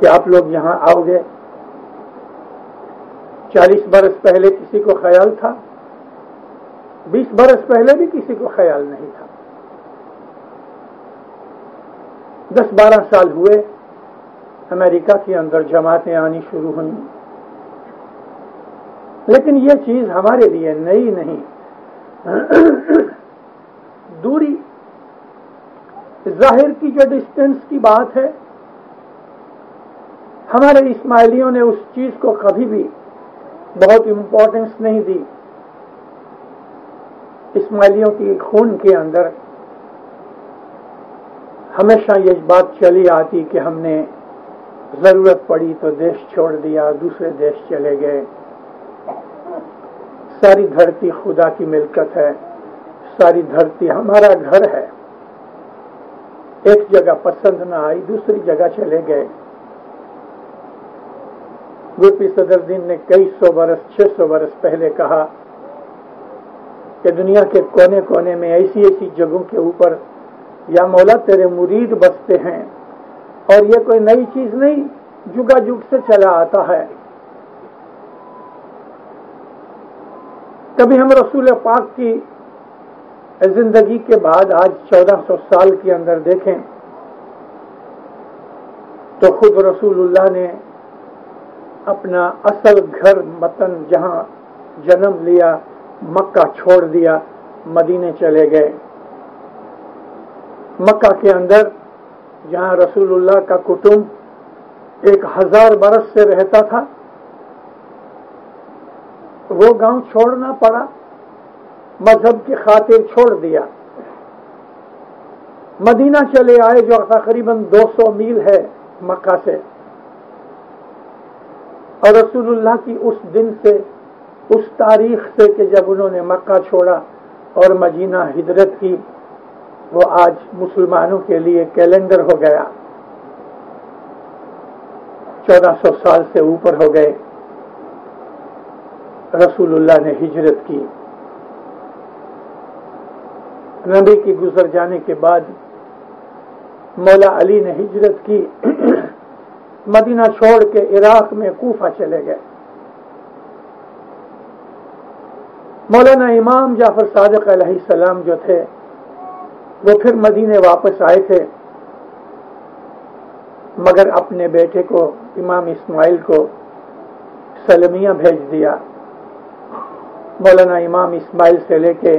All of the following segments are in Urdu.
کہ آپ لوگ یہاں آؤ گے. 40 برس پہلے کسی کو خیال تھا؟ 20 برس پہلے بھی کسی کو خیال نہیں تھا. 10-12 سال ہوئے امریکہ کے اندر جماعتیں آنی شروع ہوئیں، لیکن یہ چیز ہمارے لیے نئی نہیں. دوری، ظاہر کی جو ڈسٹینس کی بات ہے، ہمارے اسماعیلیوں نے اس چیز کو کبھی بھی بہت امپورٹنس نہیں دی. اسماعیلیوں کی خون کے اندر ہمیشہ یہ بات چلی آتی کہ ہم نے ضرورت پڑی تو دیش چھوڑ دیا، دوسرے دیش چلے گئے. ساری دھرتی خدا کی ملکت ہے، ساری دھرتی ہمارا گھر ہے. ایک جگہ پسند نہ آئی، دوسری جگہ چلے گئے. گوپی صدر الدین نے کئی 600 برس پہلے کہا کہ دنیا کے کونے کونے میں ایسی جگہوں کے اوپر یا مولا تیرے مرید بستے ہیں، اور یہ کوئی نئی چیز نہیں، جگہ جگ سے چلا آتا ہے. کبھی ہم رسول پاک کی زندگی کے بعد آج 1400 سال کے اندر دیکھیں تو خود رسول اللہ نے اپنا اصل گھر وطن جہاں جنم لیا مکہ چھوڑ دیا، مدینے چلے گئے. مکہ کے اندر جہاں رسول اللہ کا کٹمب 1000 برس سے رہتا تھا، وہ گاؤں چھوڑنا پڑا، مذہب کی خاطر چھوڑ دیا. مدینہ چلے آئے جو تقریباً 200 میل ہے مکہ سے، اور رسول اللہ کی اس دن سے، اس تاریخ سے کہ جب انہوں نے مکہ چھوڑا اور مدینہ ہجرت کی، وہ آج مسلمانوں کے لیے کیلنڈر ہو گیا. 1400 سال سے اوپر ہو گئے رسول اللہ نے ہجرت کی. نبی کی گزر جانے کے بعد مولا علی نے ہجرت کی، مدینہ چھوڑ کے عراق میں کوفہ چلے گئے. مولانا امام جعفر صادق علیہ السلام جو تھے وہ پھر مدینے واپس آئے تھے، مگر اپنے بیٹے کو امام اسماعیل کو سلمیہ بھیج دیا. مولانا امام اسماعیل سے لے کے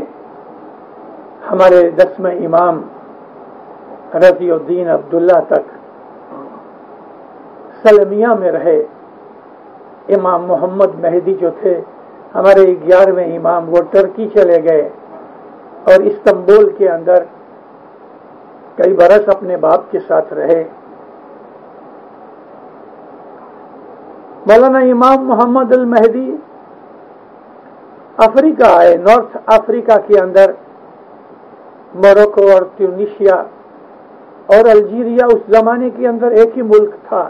ہمارے 10ویں امام رضی الدین عبداللہ تک سلمیہ میں رہے. امام محمد مہدی جو تھے ہمارے 11ویں امام، وہ ترکی چلے گئے اور استنبول کے اندر کئی برس اپنے باپ کے ساتھ رہے. مولانا امام محمد المہدی افریقہ آئے. نارتھ افریقہ کے اندر موروکو اور ٹیونیشیا اور الجیریا اس زمانے کے اندر ایک ہی ملک تھا.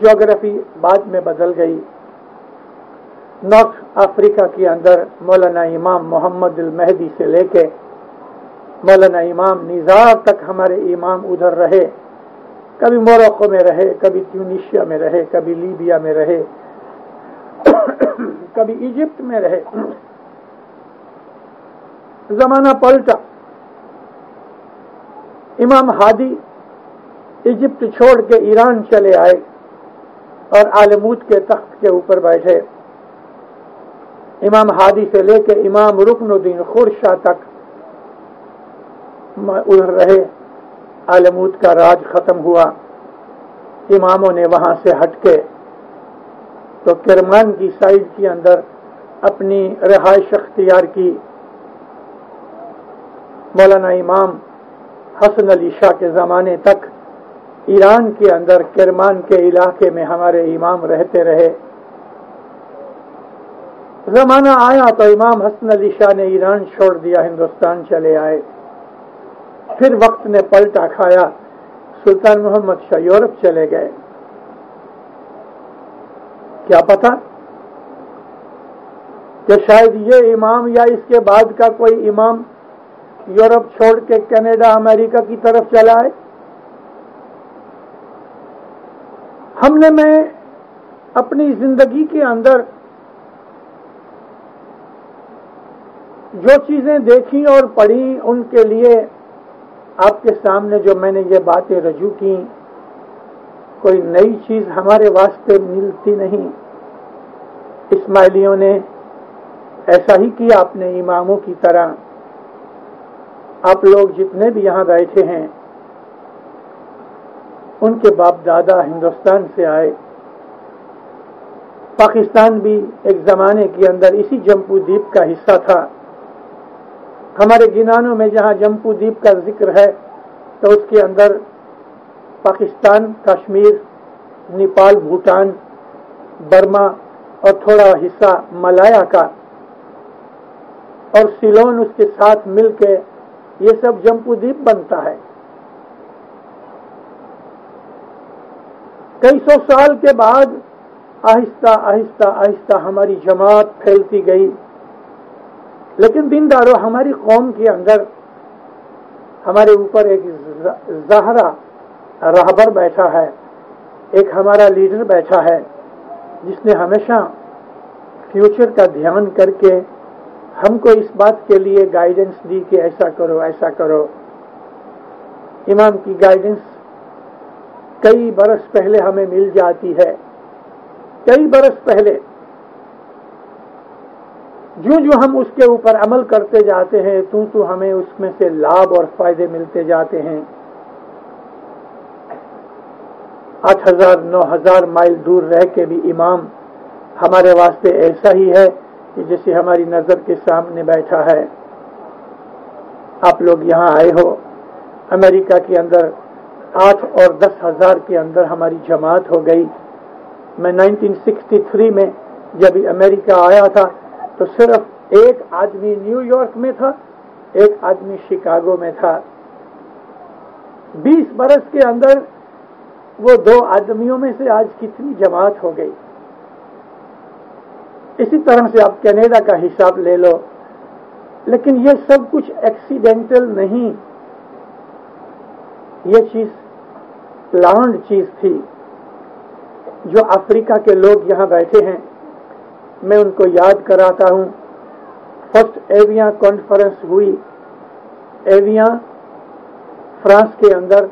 جغرافی بعد میں بدل گئی. نارتھ افریقہ کے اندر مولانا امام محمد المہدی سے لے کے مولانا امام نزار تک ہمارے امام ادھر رہے. کبھی موروکو میں رہے، کبھی ٹیونیشیا میں رہے، کبھی لیبیا میں رہے، کبھی ایجپٹ میں رہے. زمانہ پلٹا. امام ہادی ایجپٹ چھوڑ کے ایران چلے آئے اور آلموت کے تخت کے اوپر بیٹھے. امام ہادی سے لے کے امام رکن الدین خورشاہ تک ادھر رہے. آلموت کا راج ختم ہوا. اماموں نے وہاں سے ہٹ کے تو کرمان کی سائڈ کے اندر اپنی رہائش اختیار کی. مولانا امام حسن علی شاہ کے زمانے تک ایران کے اندر کرمان کے علاقے میں ہمارے امام رہتے رہے. زمانہ آیا تو امام حسن علی شاہ نے ایران چھوڑ دیا، ہندوستان چلے آئے. پھر وقت نے پلٹا کھایا، سلطان محمد شاہ یورپ چلے گئے. کیا پتا کہ شاید یہ امام یا اس کے بعد کا کوئی امام یورپ چھوڑ کے کینیڈا امریکہ کی طرف چلا ہے. میں اپنی زندگی کے اندر جو چیزیں دیکھی اور پڑھی ان کے لیے آپ کے سامنے جو میں نے یہ باتیں رجوع کی، کوئی نئی چیز ہمارے واسطے ملتی نہیں۔ اسماعیلیوں نے ایسا ہی کیا اپنے اماموں کی طرح۔ آپ لوگ جتنے بھی یہاں بیٹھے ہیں ان کے باپ دادا ہندوستان سے آئے۔ پاکستان بھی ایک زمانے کے اندر اسی جمپو دیپ کا حصہ تھا۔ ہمارے گنانوں میں جہاں جمپو دیپ کا ذکر ہے تو اس کے اندر پاکستان، کشمیر، نیپال، بھوٹان، برما اور تھوڑا حصہ ملایا کا اور سیلون اس کے ساتھ مل کے یہ سب جمپو دیپ بنتا ہے۔ کئی سو سال کے بعد آہستہ آہستہ آہستہ ہماری جماعت پھیلتی گئی، لیکن دینداروں ہماری قوم کے اندر ہمارے اوپر ایک زہرا راہبر بیٹھا ہے، ایک ہمارا لیڈر بیٹھا ہے جس نے ہمیشہ فیوچر کا دھیان کر کے ہم کو اس بات کے لیے گائیڈنس دی کہ ایسا کرو ایسا کرو۔ امام کی گائیڈنس کئی برس پہلے ہمیں مل جاتی ہے، کئی برس پہلے۔ جو ہم اس کے اوپر عمل کرتے جاتے ہیں تو ہمیں اس میں سے لابھ اور فائدے ملتے جاتے ہیں۔ 8,000 9,000 مائل دور رہ کے بھی امام ہمارے واسطے ایسا ہی ہے کہ جیسے ہماری نظر کے سامنے بیٹھا ہے۔ آپ لوگ یہاں آئے ہو، امریکہ کے اندر 8 اور 10,000 کے اندر ہماری جماعت ہو گئی۔ میں 1963 میں جب امریکہ آیا تھا تو صرف ایک آدمی نیو یارک میں تھا، ایک آدمی شکاگو میں تھا۔ 20 برس کے اندر وہ 2 آدمیوں میں سے آج کتنی جماعت ہو گئی۔ اسی طرح سے آپ کینیڈا کا حساب لے لو، لیکن یہ سب کچھ ایکسیڈنٹل نہیں، یہ چیز پلانڈ چیز تھی۔ جو افریقہ کے لوگ یہاں بیٹھے ہیں میں ان کو یاد کراتا ہوں، فرسٹ ایویاں کانفرنس ہوئی ایویاں فرانس کے اندر،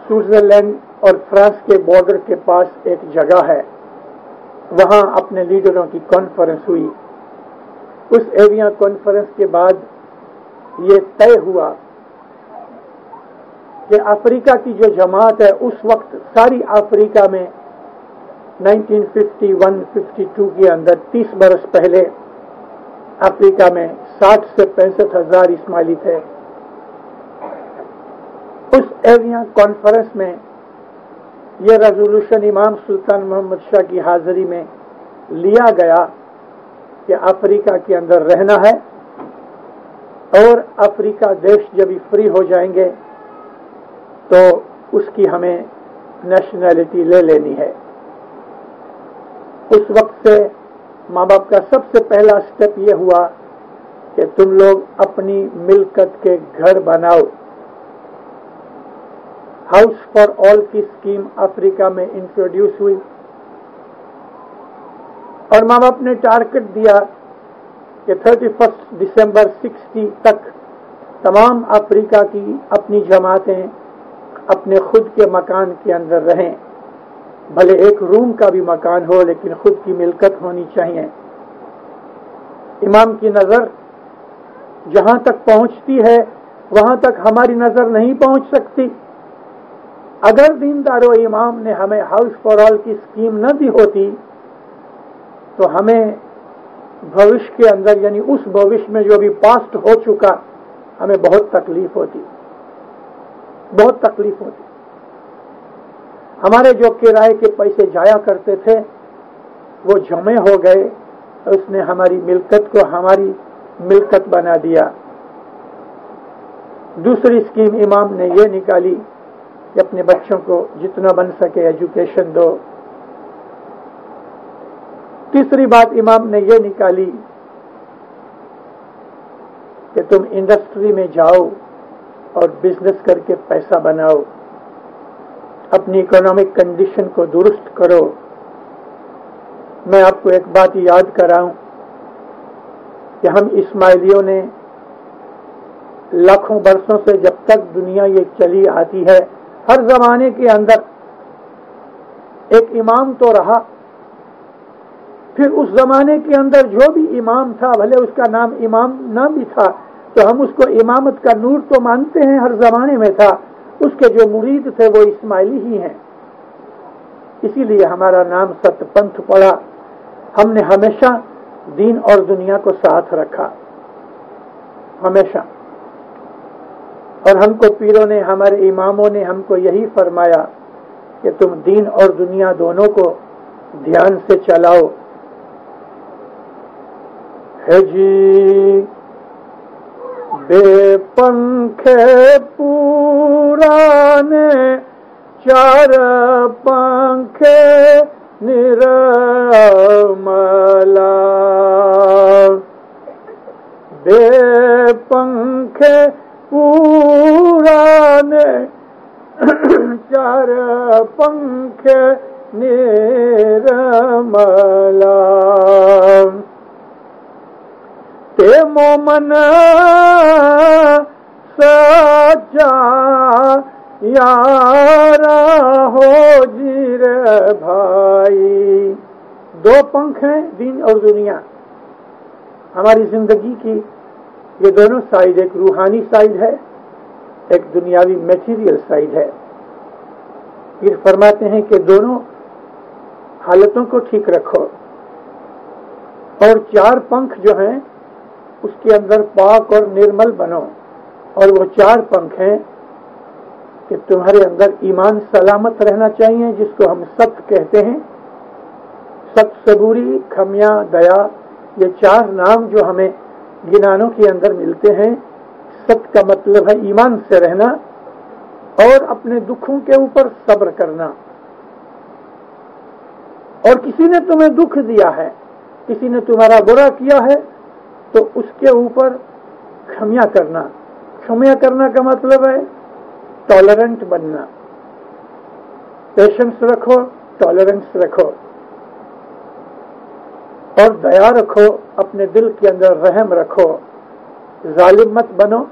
سوئٹزرلینڈ اور فرانس کے بارڈر کے پاس ایک جگہ ہے، وہاں اپنے لیڈروں کی کانفرنس ہوئی۔ اس ایویاں کانفرنس کے بعد یہ طے ہوا کہ افریقہ کی جو جماعت ہے اس وقت ساری افریقہ میں 1951-52 کے اندر 30 برس پہلے افریقہ میں 60 سے 65 ہزار اسماعیلی تھے۔ اس ایویاں کانفرنس میں یہ ریزولوشن امام سلطان محمد شاہ کی حاضری میں لیا گیا کہ افریقہ کے اندر رہنا ہے اور افریقہ دیش جب فری ہو جائیں گے تو اس کی ہمیں نیشنلٹی لے لینی ہے۔ اس وقت سے ماں باپ کا سب سے پہلا سٹیپ یہ ہوا کہ تم لوگ اپنی ملکت کے گھر بناؤ۔ ہاؤس فار آل کی اسکیم افریقہ میں انٹروڈیوس ہوئی اور ماں باپ نے ٹارگٹ دیا کہ 31 دسمبر 60 تک تمام افریقہ کی اپنی جماعتیں اپنے خود کے مکان کے اندر رہیں، بھلے ایک روم کا بھی مکان ہو لیکن خود کی ملکت ہونی چاہیے۔ امام کی نظر جہاں تک پہنچتی ہے وہاں تک ہماری نظر نہیں پہنچ سکتی۔ اگر دیندارو امام نے ہمیں ہاؤس فار آل کی اسکیم نہ دی ہوتی تو ہمیں بھوش کے اندر یعنی اس بھوش میں جو ابھی پاسٹ ہو چکا ہمیں بہت تکلیف ہوتی، بہت تکلیف ہوتی۔ ہمارے جو کرائے کے پیسے جایا کرتے تھے وہ جمع ہو گئے، اس نے ہماری ملکت کو ہماری ملکت بنا دیا۔ دوسری اسکیم امام نے یہ نکالی کہ اپنے بچوں کو جتنا بن سکے ایجوکیشن دو۔ تیسری بات امام نے یہ نکالی کہ تم انڈسٹری میں جاؤ اور بزنس کر کے پیسہ بناؤ۔ اپنی اکنامک کنڈیشن کو درست کرو. میں آپ کو ایک بات یاد کراؤں کہ ہم اسماعیلیوں نے لاکھوں برسوں سے جب تک دنیا یہ چلی آتی ہے، ہر زمانے کے اندر ایک امام تو رہا. پھر اس زمانے کے اندر جو بھی امام تھا، بھلے اس کا نام امام نہ بھی تھا، تو ہم اس کو امامت کا نور تو مانتے ہیں، ہر زمانے میں تھا. اس کے جو مرید تھے وہ اسماعیلی ہی ہیں. اسی لیے ہمارا نام ست پنتھ پڑا. ہم نے ہمیشہ دین اور دنیا کو ساتھ رکھا، ہمیشہ. اور ہم کو پیروں نے، ہمارے اماموں نے ہم کو یہی فرمایا کہ تم دین اور دنیا دونوں کو دھیان سے چلاؤ. ہے جی بے پنکھے پورانے چار پنکھے نرملا، بے پنکھے پورانے چار پنکھے نرملا، تے مومن سچا یارا ہو جی رے بھائی. دو پنکھ ہیں، دین اور دنیا. ہماری زندگی کی یہ دونوں سائڈ، ایک روحانی سائڈ ہے، ایک دنیاوی میٹیریل سائڈ ہے. یہ فرماتے ہیں کہ دونوں حالتوں کو ٹھیک رکھو. اور چار پنکھ جو ہیں اس کے اندر پاک اور نرمل بنو. اور وہ چار پنکھ ہیں کہ تمہارے اندر ایمان سلامت رہنا چاہیے، جس کو ہم ست کہتے ہیں. ست، صبوری، کھمیا، دیا، یہ چار نام جو ہمیں گنانوں کے اندر ملتے ہیں. ست کا مطلب ہے ایمان سے رہنا اور اپنے دکھوں کے اوپر صبر کرنا. اور کسی نے تمہیں دکھ دیا ہے، کسی نے تمہارا برا کیا ہے، تو اس کے اوپر کھمیا کرنا. کھمیا کرنا کا مطلب ہے ٹالرنٹ بننا. پیشنس رکھو، ٹالرنس رکھو اور دیا رکھو. اپنے دل کے اندر رحم رکھو. ظالم مت بنو،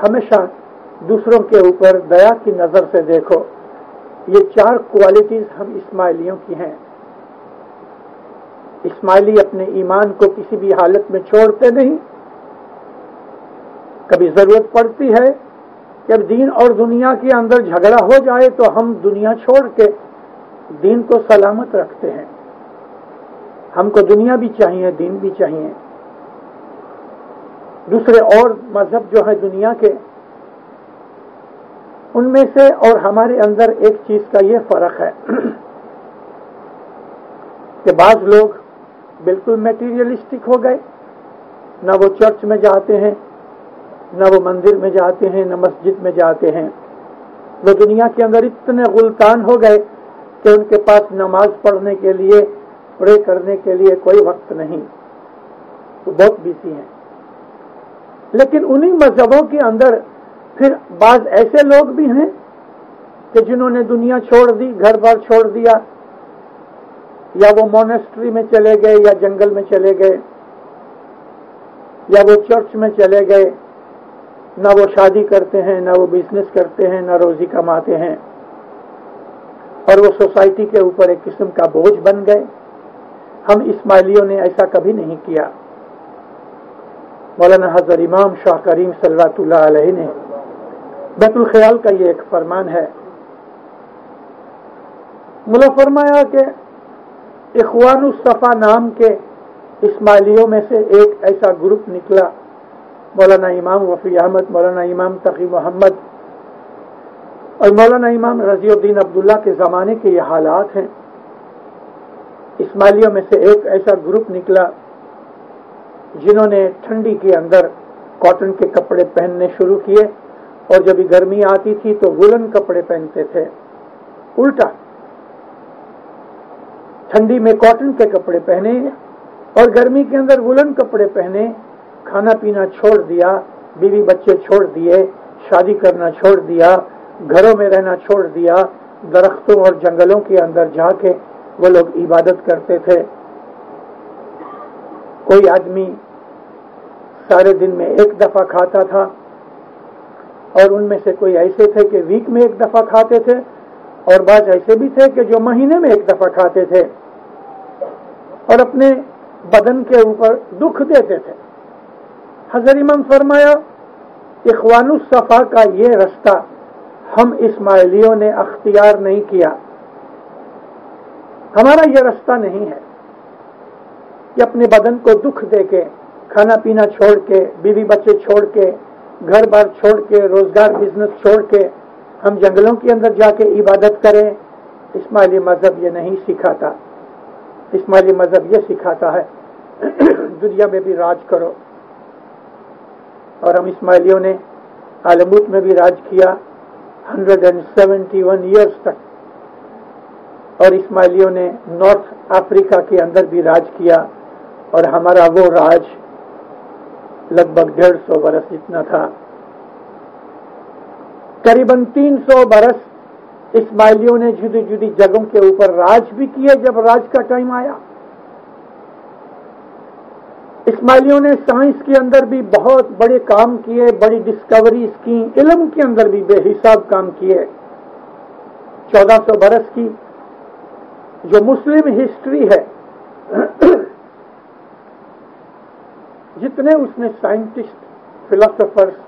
ہمیشہ دوسروں کے اوپر دیا کی نظر سے دیکھو. یہ چار کوالٹیز ہم اسماعیلیوں کی ہیں. اسماعیلی اپنے ایمان کو کسی بھی حالت میں چھوڑتے نہیں. کبھی ضرورت پڑتی ہے جب دین اور دنیا کے اندر جھگڑا ہو جائے تو ہم دنیا چھوڑ کے دین کو سلامت رکھتے ہیں. ہم کو دنیا بھی چاہیے، دین بھی چاہیے. دوسرے اور مذہب جو ہے دنیا کے، ان میں سے اور ہمارے اندر ایک چیز کا یہ فرق ہے کہ بعض لوگ بالکل میٹیریلسٹک ہو گئے. نہ وہ چرچ میں جاتے ہیں، نہ وہ مندر میں جاتے ہیں، نہ مسجد میں جاتے ہیں. وہ دنیا کے اندر اتنے غلطان ہو گئے کہ ان کے پاس نماز پڑھنے کے لیے، پڑے کرنے کے لیے کوئی وقت نہیں. وہ بہت بیسی ہیں. لیکن انہی مذہبوں کے اندر پھر بعض ایسے لوگ بھی ہیں کہ جنہوں نے دنیا چھوڑ دی، گھر بار چھوڑ دیا، یا وہ مونسٹری میں چلے گئے، یا جنگل میں چلے گئے، یا وہ چرچ میں چلے گئے. نہ وہ شادی کرتے ہیں، نہ وہ بزنس کرتے ہیں، نہ روزی کماتے ہیں، اور وہ سوسائٹی کے اوپر ایک قسم کا بوجھ بن گئے. ہم اسماعیلیوں نے ایسا کبھی نہیں کیا. مولانا حضرت امام شاہ کریم صلوات اللہ علیہ نے بیت الخیال کا یہ ایک فرمان ہے. ملا فرمایا کہ اخوان الصفا نام کے اسماعیلیوں میں سے ایک ایسا گروپ نکلا. مولانا امام وفی احمد، مولانا امام تقی محمد اور مولانا امام رضی الدین عبداللہ کے زمانے کے یہ حالات ہیں. اسماعیلیوں میں سے ایک ایسا گروپ نکلا جنہوں نے ٹھنڈی کے اندر کاٹن کے کپڑے پہننے شروع کیے، اور جب گرمی آتی تھی تو وولن کپڑے پہنتے تھے. الٹا، ٹھنڈی میں کاٹن کے کپڑے پہنے اور گرمی کے اندر وولن کپڑے پہنے. کھانا پینا چھوڑ دیا، بیوی بچے چھوڑ دیے، شادی کرنا چھوڑ دیا، گھروں میں رہنا چھوڑ دیا، درختوں اور جنگلوں کے اندر جا کے وہ لوگ عبادت کرتے تھے۔ کوئی آدمی سارے دن میں ایک دفعہ کھاتا تھا، اور ان میں سے کوئی ایسے تھے کہ ویک میں ایک دفعہ کھاتے تھے، اور بعض ایسے بھی تھے کہ جو مہینے میں ایک دفعہ کھاتے تھے، اور اپنے بدن کے اوپر دکھ دیتے تھے۔ حضرت امام فرمایا اخوان الصفا کا یہ رستہ ہم اسماعیلیوں نے اختیار نہیں کیا، ہمارا یہ رستہ نہیں ہے کہ اپنے بدن کو دکھ دے کے، کھانا پینا چھوڑ کے، بیوی بچے چھوڑ کے، گھر بار چھوڑ کے، روزگار بزنس چھوڑ کے ہم جنگلوں کے اندر جا کے عبادت کریں۔ اسماعیلی مذہب یہ نہیں سکھاتا۔ اسماعیلی مذہب یہ سکھاتا ہے دنیا میں بھی راج کرو، اور ہم اسماعیلیوں نے عالموت میں بھی راج کیا 171 ایئرز تک، اور اسماعیلیوں نے نارتھ افریقہ کے اندر بھی راج کیا، اور ہمارا وہ راج لگ بھگ 150 برس جتنا تھا۔ قریباً 300 برس اسماعیلیوں نے جدی جدی جگہوں کے اوپر راج بھی کیے۔ جب راج کا ٹائم آیا، اسماعیلیوں نے سائنس کے اندر بھی بہت بڑے کام کیے، بڑی ڈسکوریز کی، علم کے اندر بھی بے حساب کام کیے۔ 1400 برس کی جو مسلم ہسٹری ہے، جتنے اس میں سائنٹسٹ، فلاسفرز،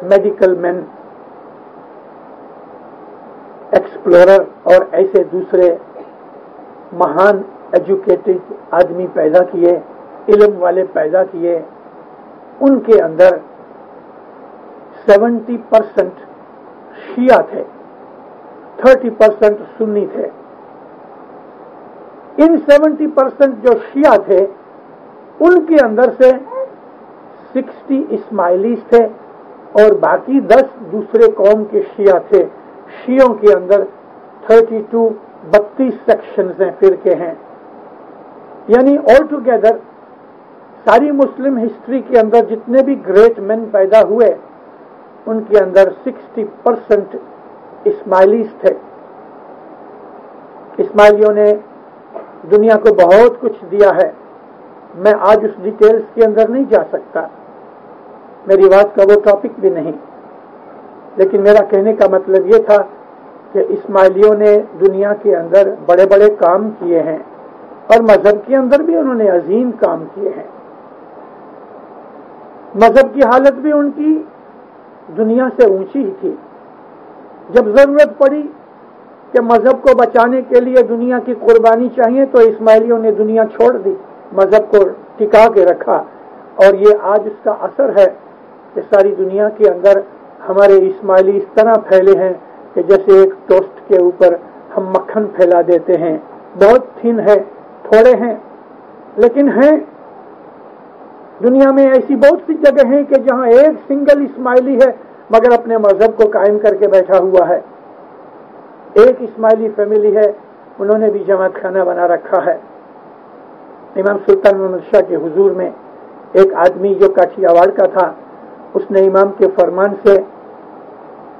میڈیکل مین، ایکسپلورر اور ایسے دوسرے مہان ایجوکیٹڈ آدمی پیدا کیے، علم والے پیدا کیے، ان کے اندر 70% شیعہ تھے، 30% سنی تھے۔ ان 70% جو شیعہ تھے ان کے اندر سے 60 اسماعیلیز تھے، اور باقی 10 دوسرے قوم کے شیعہ تھے۔ شیعوں کے اندر 32 سیکشنز ہیں، فرقے ہیں، یعنی آل ٹوگیدر ساری مسلم ہسٹری کے اندر جتنے بھی گریٹ مین پیدا ہوئے ان کے اندر 60% اسماعیلیز تھے۔ اسماعیلیوں نے دنیا کو بہت کچھ دیا ہے، میں آج اس ڈیٹیلز کے اندر نہیں جا سکتا، میری بات کا وہ ٹاپک بھی نہیں، لیکن میرا کہنے کا مطلب یہ تھا کہ اسماعیلیوں نے دنیا کے اندر بڑے بڑے کام کیے ہیں، اور مذہب کے اندر بھی انہوں نے عظیم کام کیے ہیں۔ مذہب کی حالت بھی ان کی دنیا سے اونچی ہی تھی۔ جب ضرورت پڑی کہ مذہب کو بچانے کے لیے دنیا کی قربانی چاہیے تو اسماعیلیوں نے دنیا چھوڑ دی، مذہب کو ٹکا کے رکھا، اور یہ آج اس کا اثر ہے کہ ساری دنیا کے اندر ہمارے اسماعیلی اس طرح پھیلے ہیں کہ جیسے ایک ٹوسٹ کے اوپر ہم مکھن پھیلا دیتے ہیں، بہت تھن ہے، تھوڑے ہیں، لیکن ہیں۔ دنیا میں ایسی بہت سی جگہ ہیں کہ جہاں ایک سنگل اسماعیلی ہے مگر اپنے مذہب کو قائم کر کے بیٹھا ہوا ہے۔ ایک اسماعیلی فیملی ہے، انہوں نے بھی جماعت خانہ بنا رکھا ہے۔ امام سلطان محمد شاہ کے حضور میں ایک آدمی جو کاٹھیا واڑ کا تھا، اس نے امام کے فرمان سے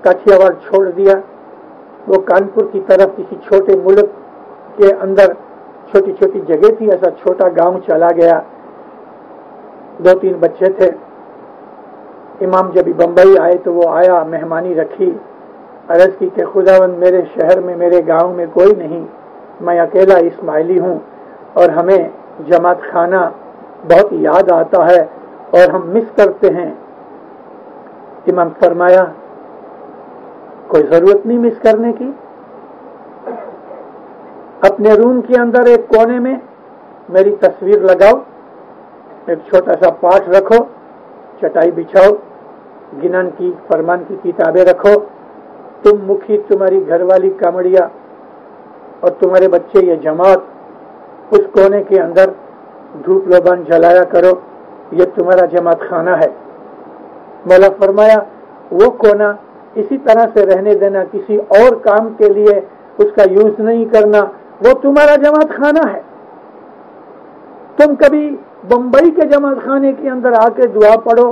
کاٹھیا واڑ چھوڑ دیا، وہ کانپور کی طرف کسی چھوٹے ملک کے اندر چھوٹی چھوٹی جگہ تھی، ایسا چھوٹا گاؤں چلا گیا، 2-3 بچے تھے۔ امام جب بمبئی آئے تو وہ آیا، مہمانی رکھی، عرض کی کہ خداوند میرے شہر میں، میرے گاؤں میں کوئی نہیں، میں اکیلا اسماعیلی ہوں، اور ہمیں جماعت خانہ بہت یاد آتا ہے اور ہم مس کرتے ہیں۔ امام فرمایا کوئی ضرورت نہیں مس کرنے کی، اپنے روم کے اندر ایک کونے میں میری تصویر لگاؤ، ایک چھوٹا سا پاٹ رکھو، چٹائی بچھاؤ، گنن کی فرمان کی کتابیں رکھو، تم مکھی، تمہاری گھر والی کامڑیا اور تمہارے بچے یہ جماعت اس کونے کے اندر دھوپ لوبان جلایا کرو، یہ تمہارا جماعت خانہ ہے۔ مولا فرمایا وہ کونا اسی طرح سے رہنے دینا، کسی اور کام کے لیے اس کا یوز نہیں کرنا، وہ تمہارا جماعت خانہ ہے۔ تم کبھی بمبئی کے جماعت خانے کے اندر آ کے دعا پڑھو،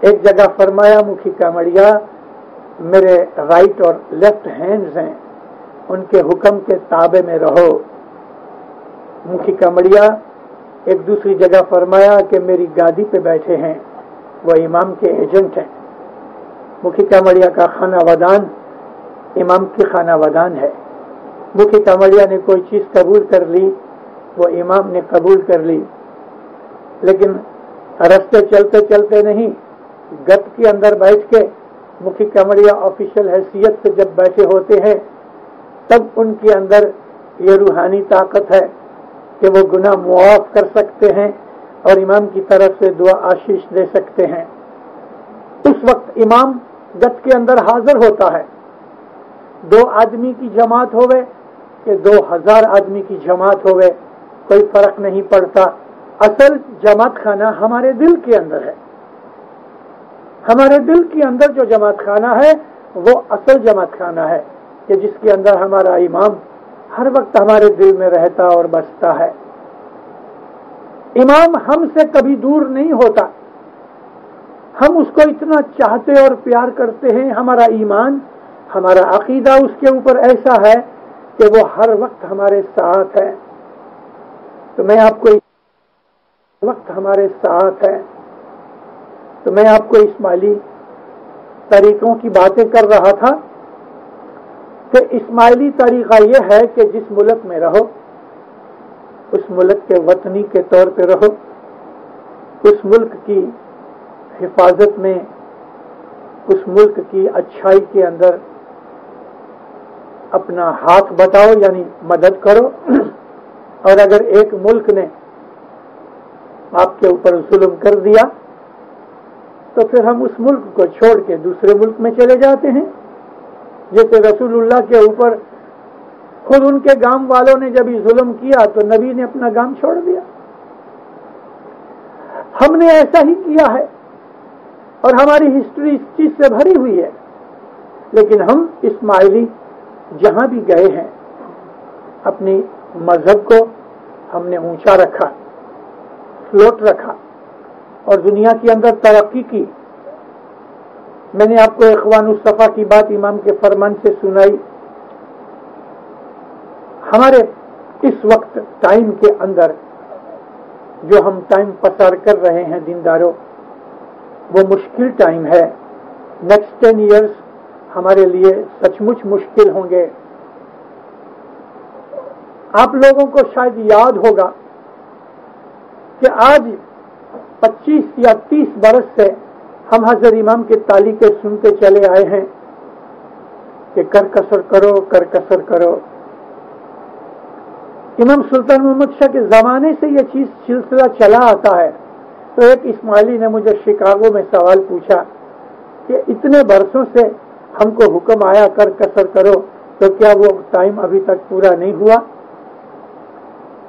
ایک جگہ فرمایا مکھی کامڑیا میرے رائٹ اور لیفٹ ہینڈز ہیں، ان کے حکم کے تابع میں رہو۔ مکھی کامڑیا ایک دوسری جگہ فرمایا کہ میری گادی پہ بیٹھے ہیں، وہ امام کے ایجنٹ ہیں۔ مکھی کامڑیا کا خانہ ودان امام کی خانہ ودان ہے۔ مکھی کامڑیا نے کوئی چیز قبول کر لی، وہ امام نے قبول کر لی، لیکن رستے چلتے چلتے نہیں، گت کے اندر بیٹھ کے مکھی کامڑیا آفیشل حیثیت سے جب بیٹھے ہوتے ہیں تب ان کے اندر یہ روحانی طاقت ہے کہ وہ گناہ معاف کر سکتے ہیں اور امام کی طرف سے دعا آشیش دے سکتے ہیں۔ اس وقت امام گت کے اندر حاضر ہوتا ہے۔ 2 آدمی کی جماعت ہوئے کہ 2000 آدمی کی جماعت ہوئے، کوئی فرق نہیں پڑتا۔ اصل جماعت خانہ ہمارے دل کے اندر ہے۔ ہمارے دل کے اندر جو جماعت خانہ ہے وہ اصل جماعت خانہ ہے کہ جس کے اندر ہمارا امام ہر وقت ہمارے دل میں رہتا اور بستا ہے۔ امام ہم سے کبھی دور نہیں ہوتا، ہم اس کو اتنا چاہتے اور پیار کرتے ہیں۔ ہمارا ایمان، ہمارا عقیدہ اس کے اوپر ایسا ہے کہ وہ ہر وقت ہمارے ساتھ ہے۔ تو میں آپ کو وقت ہمارے ساتھ ہے تو میں آپ کو اسماعیلی طریقوں کی باتیں کر رہا تھا کہ اسماعیلی طریقہ یہ ہے کہ جس ملک میں رہو اس ملک کے وطنی کے طور پہ رہو، اس ملک کی حفاظت میں، اس ملک کی اچھائی کے اندر اپنا ہاتھ بٹاؤ، یعنی مدد کرو۔ اور اگر ایک ملک نے آپ کے اوپر ظلم کر دیا تو پھر ہم اس ملک کو چھوڑ کے دوسرے ملک میں چلے جاتے ہیں۔ جیسے رسول اللہ کے اوپر خود ان کے گام والوں نے جب ظلم کیا تو نبی نے اپنا گام چھوڑ دیا۔ ہم نے ایسا ہی کیا ہے اور ہماری ہسٹری اس چیز سے بھری ہوئی ہے، لیکن ہم اسماعیلی جہاں بھی گئے ہیں اپنی مذہب کو ہم نے اونچا رکھا، فلوٹ رکھا اور دنیا کے اندر ترقی کی۔ میں نے آپ کو اخوان الصفا کی بات امام کے فرمان سے سنائی۔ ہمارے اس وقت ٹائم کے اندر جو ہم ٹائم پسار کر رہے ہیں دینداروں، وہ مشکل ٹائم ہے۔ نیکسٹ 10 ایئرز ہمارے لیے سچ مچ مشکل ہوں گے۔ آپ لوگوں کو شاید یاد ہوگا کہ آج 25 یا 30 برس سے ہم حضرت امام کے تعلیقیں سنتے چلے آئے ہیں کہ کر کسر کرو، کر کسر کرو۔ امام سلطان محمد شاہ کے زمانے سے یہ چیز سلسلہ چلا آتا ہے۔ تو ایک اسماعیلی نے مجھے شکاگو میں سوال پوچھا کہ اتنے برسوں سے ہم کو حکم آیا کر کسر کرو، تو کیا وہ ٹائم ابھی تک پورا نہیں ہوا؟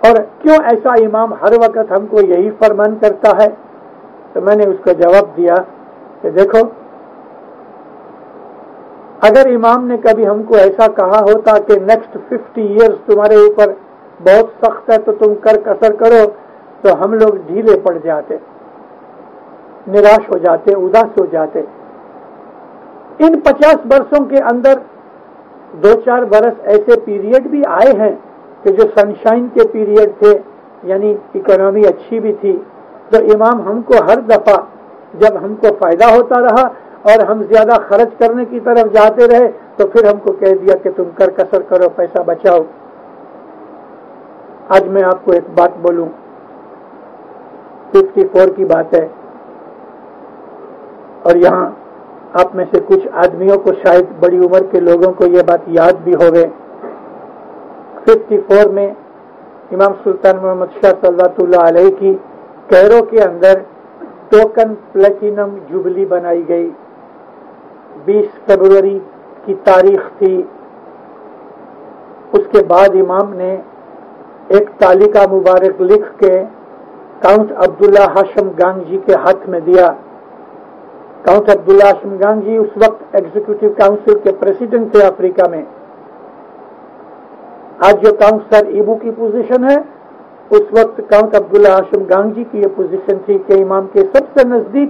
اور کیوں ایسا امام ہر وقت ہم کو یہی فرمان کرتا ہے؟ تو میں نے اس کو جواب دیا کہ دیکھو، اگر امام نے کبھی ہم کو ایسا کہا ہوتا کہ نیکسٹ 50 ایئرز تمہارے اوپر بہت سخت ہے تو تم کر کسر کرو، تو ہم لوگ ڈھیلے پڑ جاتے، نراش ہو جاتے، اداس ہو جاتے۔ ان 50 برسوں کے اندر 2-4 برس ایسے پیریڈ بھی آئے ہیں کہ جو سنشائن کے پیریڈ تھے، یعنی اکانومی اچھی بھی تھی، تو امام ہم کو ہر دفعہ جب ہم کو فائدہ ہوتا رہا اور ہم زیادہ خرچ کرنے کی طرف جاتے رہے تو پھر ہم کو کہہ دیا کہ تم کر کسر کرو، پیسہ بچاؤ۔ آج میں آپ کو ایک بات بولوں، 54 کی بات ہے، اور یہاں آپ میں سے کچھ آدمیوں کو، شاید بڑی عمر کے لوگوں کو یہ بات یاد بھی ہوگی۔ 54 میں امام سلطان محمد شاہ صلی اللہ علیہ کی کیرو کے اندر ٹوکن پلیٹینم جوبلی بنائی گئی۔ 20 فروری کی تاریخ تھی۔ اس کے بعد امام نے ایک تعلیقہ مبارک لکھ کے کاؤنٹ عبداللہ ہاشم گانگجی کے ہاتھ میں دیا۔ کاؤنٹ عبداللہ ہاشم گانگجی اس وقت ایگزیکٹو کاؤنسل کے پریزیڈنٹ تھے افریقہ میں۔ آج جو کاؤنٹ سر ایبو کی پوزیشن ہے، اس وقت کاؤنٹ عبداللہ ہاشم گانگجی کی یہ پوزیشن تھی کہ امام کے سب سے نزدیک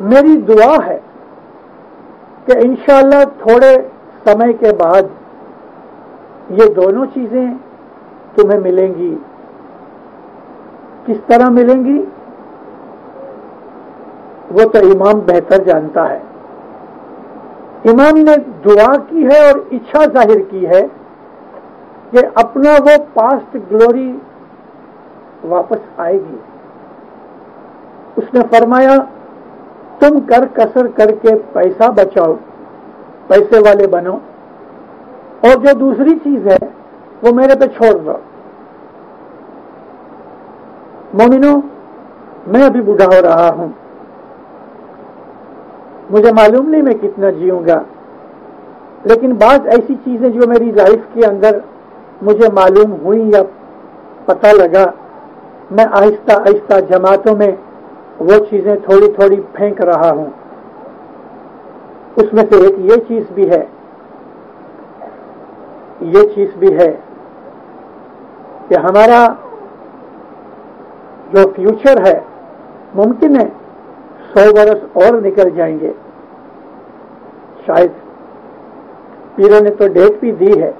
میری دعا ہے کہ انشاءاللہ تھوڑے سمے کے بعد یہ دونوں چیزیں تمہیں ملیں گی. کس طرح ملیں گی وہ تو امام بہتر جانتا ہے. امام نے دعا کی ہے اور اچھا ظاہر کی ہے کہ اپنا وہ پاسٹ گلوری واپس آئے گی. اس نے فرمایا تم کسر کر کے پیسہ بچاؤ, پیسے والے بنو, اور جو دوسری چیز ہے وہ میرے پہ چھوڑ دو. مومنوں, میں ابھی بوڑھا ہو رہا ہوں, مجھے معلوم نہیں میں کتنا جیوں گا, لیکن بعض ایسی چیزیں جو میری لائف کے اندر مجھے معلوم ہوئی یا پتہ لگا, میں آہستہ آہستہ جماعتوں میں وہ چیزیں تھوڑی تھوڑی پھینک رہا ہوں. اس میں سے ایک یہ چیز بھی ہے کہ ہمارا جو فیوچر ہے ممکن ہے 100 برس اور نکل جائیں گے شاید. پیروں نے تو ڈیٹ بھی دی ہے,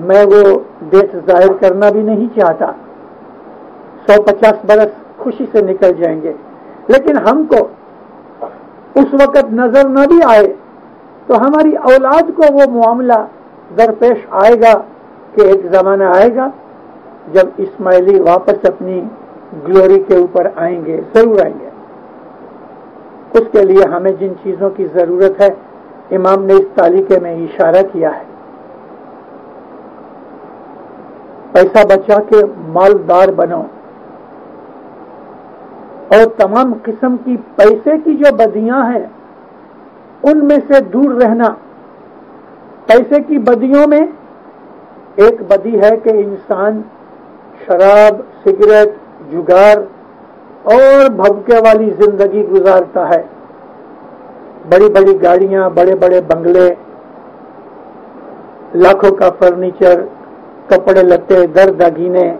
میں وہ ڈیٹ ظاہر کرنا بھی نہیں چاہتا. 150 برس خوشی سے نکل جائیں گے, لیکن ہم کو اس وقت نظر نہ بھی آئے تو ہماری اولاد کو وہ معاملہ درپیش آئے گا کہ ایک زمانہ آئے گا جب اسماعیلی واپس اپنی گلوری کے اوپر آئیں گے, ضرور آئیں گے. اس کے لیے ہمیں جن چیزوں کی ضرورت ہے امام نے اس تالیقے میں اشارہ کیا ہے. پیسہ بچا کے مالدار بنو, اور تمام قسم کی پیسے کی جو بدیاں ہیں ان میں سے دور رہنا. پیسے کی بدیوں میں ایک بدی ہے کہ انسان شراب, سگریٹ, جگار اور بھبکے والی زندگی گزارتا ہے. بڑی بڑی گاڑیاں, بڑے بڑے بنگلے, لاکھوں کا فرنیچر, کپڑے لتے, در دگینے.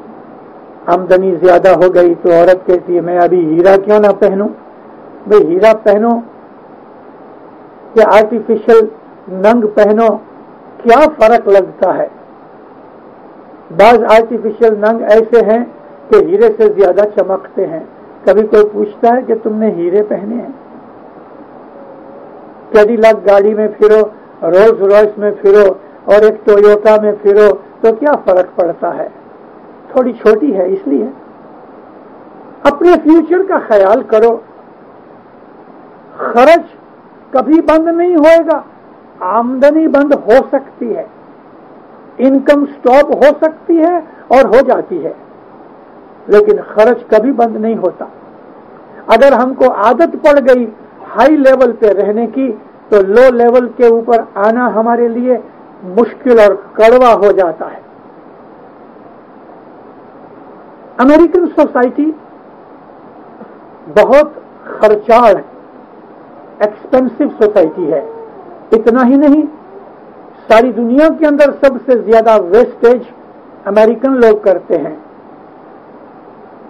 آمدنی زیادہ ہو گئی تو عورت کہتی ہے میں ابھی ہیرا کیوں نہ پہنوں. بھئی ہیرا پہنو کہ آرٹیفیشل ننگ پہنو, کیا فرق لگتا ہے؟ بعض آرٹیفیشل ننگ ایسے ہیں کہ ہیرے سے زیادہ چمکتے ہیں. کبھی کوئی پوچھتا ہے کہ تم نے ہیرے پہنے ہیں؟ کیڈیلاک گاڑی میں پھرو, رولز رائس میں پھرو اور ایک ٹویوٹا میں پھرو تو کیا فرق پڑتا ہے؟ تھوڑی چھوٹی ہے اس لیے. اپنے فیوچر کا خیال کرو. خرچ کبھی بند نہیں ہوئے گا. آمدنی بند ہو سکتی ہے, انکم سٹاپ ہو سکتی ہے اور ہو جاتی ہے, لیکن خرچ کبھی بند نہیں ہوتا. اگر ہم کو عادت پڑ گئی ہائی لیول پہ رہنے کی تو لو لیول کے اوپر آنا ہمارے لیے مشکل اور کڑوا ہو جاتا ہے. امریکن سوسائٹی بہت خرچاڑ, ایکسپینسو سوسائٹی ہے. اتنا ہی نہیں, ساری دنیا کے اندر سب سے زیادہ ویسٹیج امریکن لوگ کرتے ہیں.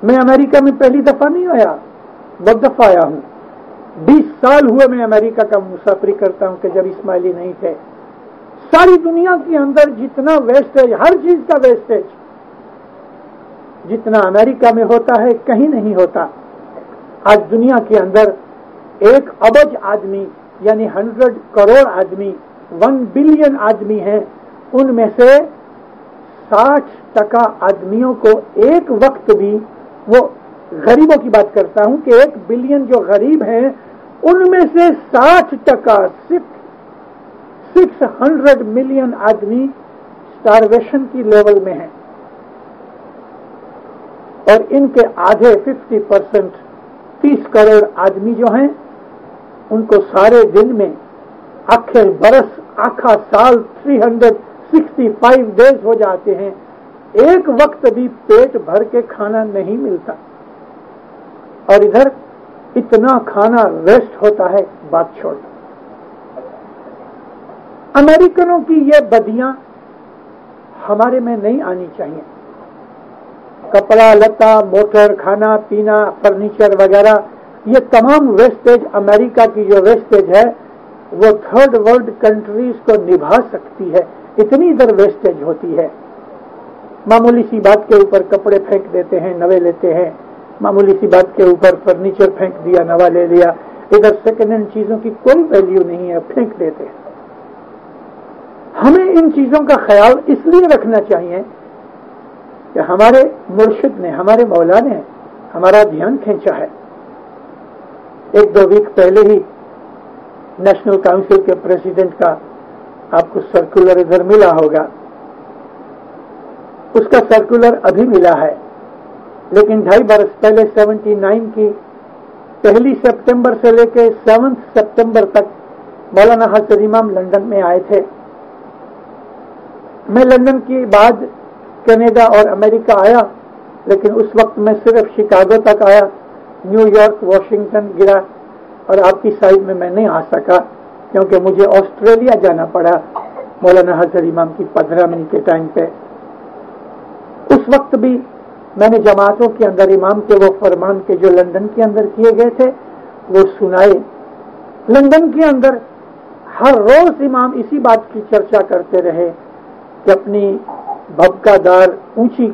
میں امریکہ میں پہلی دفعہ نہیں آیا, بہت دفعہ آیا ہوں. 20 سال ہوئے میں امریکہ کا مسافری کرتا ہوں کہ جب اسماعیلی نہیں تھے. ساری دنیا کے اندر جتنا ویسٹیج, ہر چیز کا ویسٹیج جتنا امریکہ میں ہوتا ہے کہیں نہیں ہوتا. آج دنیا کے اندر 1 ارب آدمی یعنی 100 کروڑ آدمی, 1 بلین آدمی ہیں. ان میں سے 60% آدمیوں کو ایک وقت بھی, وہ غریبوں کی بات کرتا ہوں کہ 1 بلین جو غریب ہیں ان میں سے 60%, 600 ملین آدمی سٹارویشن کی لیول میں ہیں. اور ان کے آدھے 50%, 30 کروڑ آدمی جو ہیں ان کو سارے دن میں, آخر برس, آخا سال 365 ڈیز ہو جاتے ہیں, ایک وقت بھی پیٹ بھر کے کھانا نہیں ملتا. اور ادھر اتنا کھانا ویسٹ ہوتا ہے, بات چھوڑ. امریکنوں کی یہ بدیاں ہمارے میں نہیں آنی چاہیے. کپڑا لتا, موٹر, کھانا پینا, فرنیچر وغیرہ یہ تمام ویسٹیج امریکہ کی جو ویسٹیج ہے وہ تھرڈ ورلڈ کنٹریز کو نبھا سکتی ہے، اتنی ادھر ویسٹیج ہوتی ہے. معمولی سی بات کے اوپر کپڑے پھینک دیتے ہیں، نوے لیتے ہیں. معمولی سی بات کے اوپر فرنیچر پھینک دیا، نوا لے لیا. ادھر سیکنڈ ہینڈ چیزوں کی کوئی ویلیو نہیں ہے، پھینک دیتے ہیں. ہمیں ان چیزوں کا خیال اس لیے رکھنا چاہیے کہ ہمارے مرشد نے، ہمارے مولا نے ہمارا دھیان کھینچا ہے. 1-2 ویک پہلے ہی نیشنل کاؤنسل کے پریزیڈنٹ کا آپ کو سرکولر ادھر ملا ہوگا. اس کا سرکولر ابھی ملا ہے، لیکن 2.5 برس پہلے 79 کی 1 سپتمبر سے لے کے 7 سپتمبر تک مولانا حضرت امام لندن میں آئے تھے. میں لندن کے بعد کینیڈا اور امریکہ آیا، لیکن اس وقت میں صرف شکاگو تک آیا. نیو یارک، واشنگٹن گرا اور آپ کی سائڈ میں نہیں آ سکا کیونکہ مجھے آسٹریلیا جانا پڑا مولانا حضرت امام کی 15 منٹ کے ٹائم پہ. اس وقت بھی میں نے جماعتوں کے اندر امام کے وہ فرمان کے جو لندن کے اندر کیے گئے تھے وہ سنائے. لندن کے اندر ہر روز امام اسی بات کی چرچا کرتے رہے کہ اپنی بھبکا دار اونچی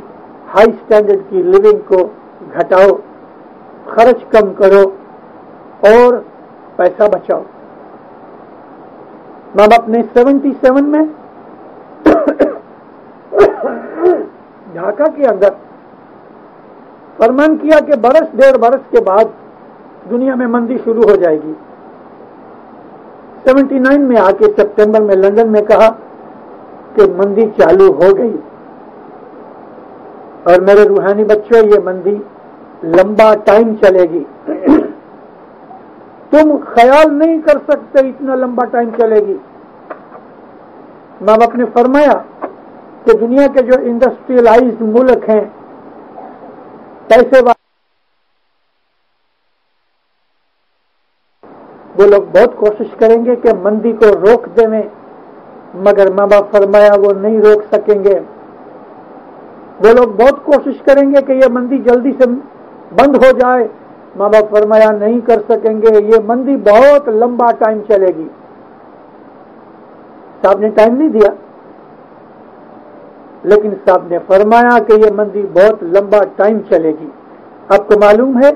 ہائی سٹینڈرڈ کی لیونگ کو گھٹاؤ، خرچ کم کرو اور پیسہ بچاؤ. ماں باپ نے 77 میں ڈھاکہ کے اندر فرمان کیا کہ 1.5 برس کے بعد دنیا میں مندی شروع ہو جائے گی. 79 میں آ کے سپتمبر میں لندن میں کہا کہ مندی چالو ہو گئی. اور میرے روحانی بچوں، یہ مندی لمبا ٹائم چلے گی. تم خیال نہیں کر سکتے اتنا لمبا ٹائم چلے گی. ماں باپ نے فرمایا کہ دنیا کے جو انڈسٹریلائزڈ ملک ہیں، پیسے وہ لوگ بہت کوشش کریں گے کہ مندی کو روک دیں، مگر ماں باپ فرمایا وہ نہیں روک سکیں گے. وہ لوگ بہت کوشش کریں گے کہ یہ مندی جلدی سے بند ہو جائے. ماں باپ فرمایا نہیں کر سکیں گے، یہ مندی بہت لمبا ٹائم چلے گی. صاحب نے ٹائم نہیں دیا، لیکن صاحب نے فرمایا کہ یہ مندی بہت لمبا ٹائم چلے گی. آپ کو معلوم ہے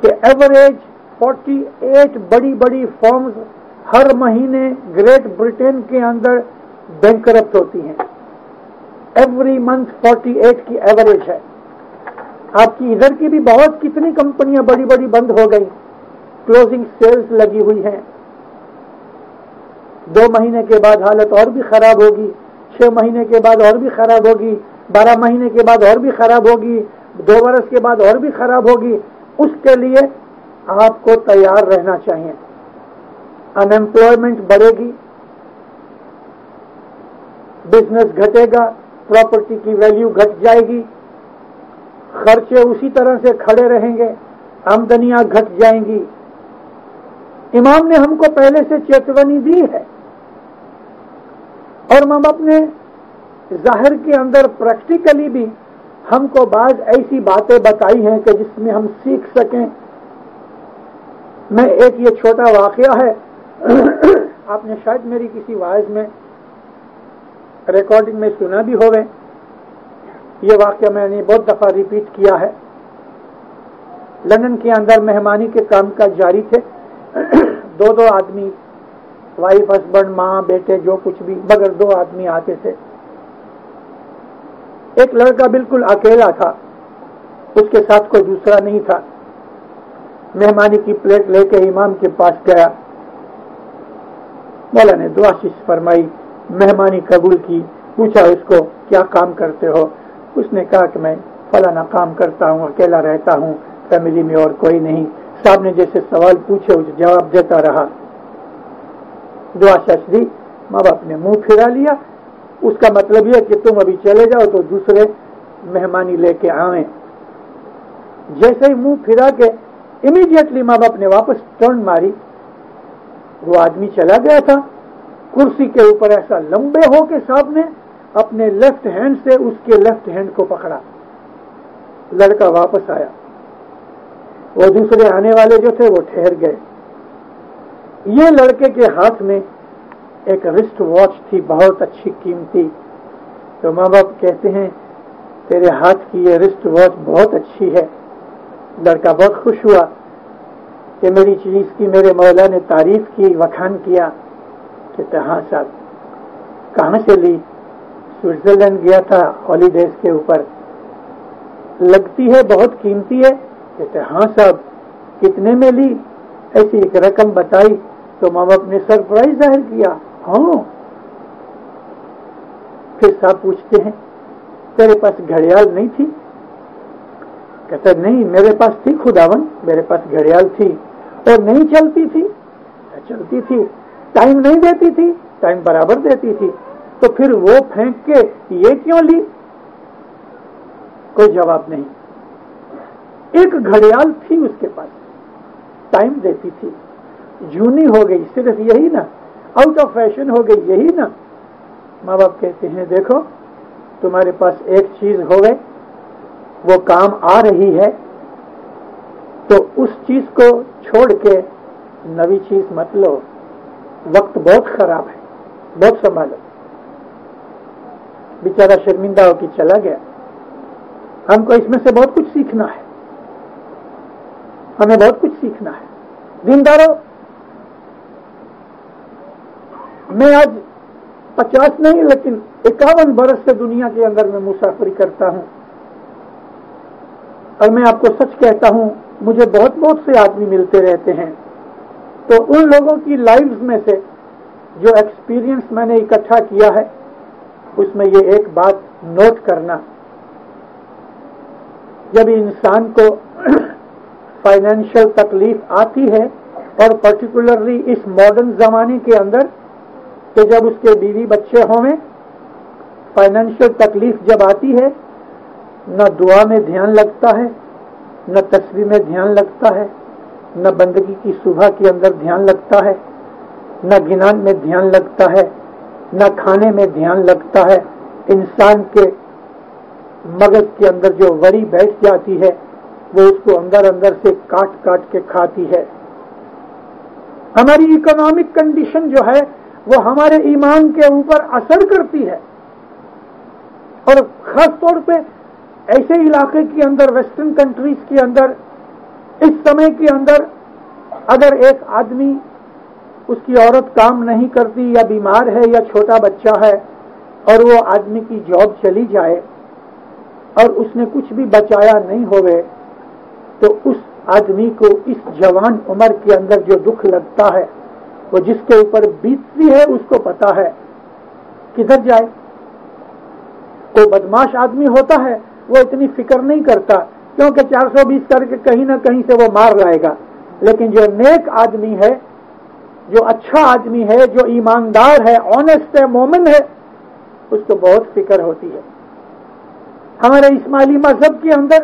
کہ ایوریج 48 بڑی بڑی فرمز ہر مہینے گریٹ برٹن کے اندر بینکرپٹ ہوتی ہیں. ایوری منتھ 48 کی ایوریج ہے. آپ کی ادھر کی بھی بہت کتنی کمپنیاں بڑی بڑی بند ہو گئی، کلوزنگ سیلز لگی ہوئی ہیں. 2 مہینے کے بعد حالت اور بھی خراب ہوگی، 6 مہینے کے بعد اور بھی خراب ہوگی، 12 مہینے کے بعد اور بھی خراب ہوگی، 2 برس کے بعد اور بھی خراب ہوگی. اس کے لیے آپ کو تیار رہنا چاہیے. انمپلائمنٹ بڑھے گی، بزنس گھٹے گا، پراپرٹی کی ویلیو گھٹ جائے گی، خرچے اسی طرح سے کھڑے رہیں گے، آمدنیاں گھٹ جائیں گی. امام نے ہم کو پہلے سے چیتونی دی ہے، اور ماں باپ نے ظاہر کے اندر پریکٹیکلی بھی ہم کو بعض ایسی باتیں بتائی ہیں کہ جس میں ہم سیکھ سکیں. میں ایک یہ چھوٹا واقعہ ہے، آپ نے شاید میری کسی واعظ میں ریکارڈنگ میں سنا بھی ہوگا. یہ واقعہ میں نے بہت دفعہ ریپیٹ کیا ہے. لندن کے اندر مہمانی کے کام کاج جاری تھے. 2 آدمی، وائف، ہسبینڈ، ماں، بیٹے، جو کچھ بھی، مگر 2 آدمی آتے تھے. ایک لڑکا بالکل اکیلا تھا، اس کے ساتھ کوئی دوسرا نہیں تھا. مہمانی کی پلیٹ لے کے امام کے پاس گیا. مولا نے دعا شیش فرمائی، مہمانی قبول کی. پوچھا اس کو کیا کام کرتے ہو؟ اس نے کہا کہ میں فلانا کام کرتا ہوں، اکیلا رہتا ہوں، فیملی میں اور کوئی نہیں. صاحب نے جیسے سوال پوچھے اسے جواب دیتا رہا. دعا شیش دی. ماں باپ نے منہ پھرا لیا. اس کا مطلب یہ کہ تم ابھی چلے جاؤ تو دوسرے مہمانی لے کے آئیں. جیسے ہی منہ پھرا کے امیڈیٹلی ماں باپ نے واپس ٹرن ماری. وہ آدمی چلا گیا تھا. کرسی کے اوپر ایسا لمبے ہو کے صاحب نے اپنے لیفٹ ہینڈ سے اس کے لیفٹ ہینڈ کو پکڑا. لڑکا واپس آیا. وہ دوسرے آنے والے جو تھے وہ ٹھہر گئے. یہ لڑکے کے ہاتھ میں ایک رسٹ واچ تھی بہت اچھی قیمتی. تو ماں باپ کہتے ہیں تیرے ہاتھ کی یہ رسٹ واچ بہت اچھی ہے. لڑکا بہت خوش ہوا کہ میری چیز کی میرے مولا نے تعریف کی, وکھان کیا. کہتے ہاں صاحب کہاں سے لی؟ سوئٹزرلینڈ گیا تھا ہالیڈیز کے اوپر. لگتی ہے بہت قیمتی ہے؟ کہتے ہاں صاحب. کتنے میں لی؟ ایسی ایک رقم بتائی. تو ماں باپ نے سرپرائز ظاہر کیا. ہاں. پھر صاحب پوچھتے ہیں تیرے پاس گھڑیال نہیں تھی؟ کہتا نہیں میرے پاس تھی خداون, میرے پاس گھڑیال تھی اور نہیں چلتی تھی. چلتی تھی, ٹائم نہیں دیتی تھی, ٹائم برابر دیتی تھی. تو پھر وہ پھینک کے یہ کیوں لی؟ کوئی جواب نہیں. ایک گھڑیال تھی اس کے پاس, ٹائم دیتی تھی, جونی ہو گئی, صرف یہی نا, آؤٹ آف فیشن ہو گئی, یہی نا. ماں باپ کہتے ہیں دیکھو تمہارے پاس ایک چیز ہو گئے, وہ کام آ رہی ہے, تو اس چیز کو چھوڑ کے نئی چیز مت لو. وقت بہت خراب ہے, بہت سنبھالو. بیچارہ شرمندہ ہو کے چلا گیا. ہم کو اس میں سے بہت کچھ سیکھنا ہے, ہمیں بہت کچھ سیکھنا ہے. دینداروں, میں آج 50 نہیں لیکن 51 برس سے دنیا کے اندر میں مسافری کرتا ہوں, اور میں آپ کو سچ کہتا ہوں مجھے بہت بہت سے آدمی ملتے رہتے ہیں. تو ان لوگوں کی لائفز میں سے جو ایکسپیرینس میں نے اکٹھا کیا ہے اس میں یہ ایک بات نوٹ کرنا, جب انسان کو فائنینشیل تکلیف آتی ہے, اور پرٹیکولرلی اس ماڈرن زمانے کے اندر کہ جب اس کے بیوی بچے ہوں, فائنینشیل تکلیف جب آتی ہے, نہ دعا میں دھیان لگتا ہے, نہ تسبیح میں دھیان لگتا ہے, نہ بندگی کی صبح کے اندر دھیان لگتا ہے, نہ گنان میں دھیان لگتا ہے, نہ کھانے میں دھیان لگتا ہے. انسان کے مغز کے اندر جو وری بیٹھ جاتی ہے وہ اس کو اندر اندر سے کاٹ کاٹ کے کھاتی ہے. ہماری اکنامک کنڈیشن جو ہے وہ ہمارے ایمان کے اوپر اثر کرتی ہے, اور خاص طور پہ ایسے علاقے کے اندر, ویسٹرن کنٹریز کے اندر, اس سمے کے اندر اگر ایک آدمی, اس کی عورت کام نہیں کرتی یا بیمار ہے یا چھوٹا بچہ ہے, اور وہ آدمی کی جاب چلی جائے اور اس نے کچھ بھی بچایا نہیں ہوئے, تو اس آدمی کو اس جوان عمر کے اندر جو دکھ لگتا ہے وہ جس کے اوپر بیتتی ہے اس کو پتا ہے کدھر جائے. کوئی بدماش آدمی ہوتا ہے وہ اتنی فکر نہیں کرتا کیونکہ 420 کر کے کہیں نہ کہیں سے وہ مار لائے گا. لیکن جو نیک آدمی ہے, جو اچھا آدمی ہے, جو ایماندار ہے, آنےسٹ ہے, مومن ہے, اس کو بہت فکر ہوتی ہے. ہمارے اسماعیلی مذہب کے اندر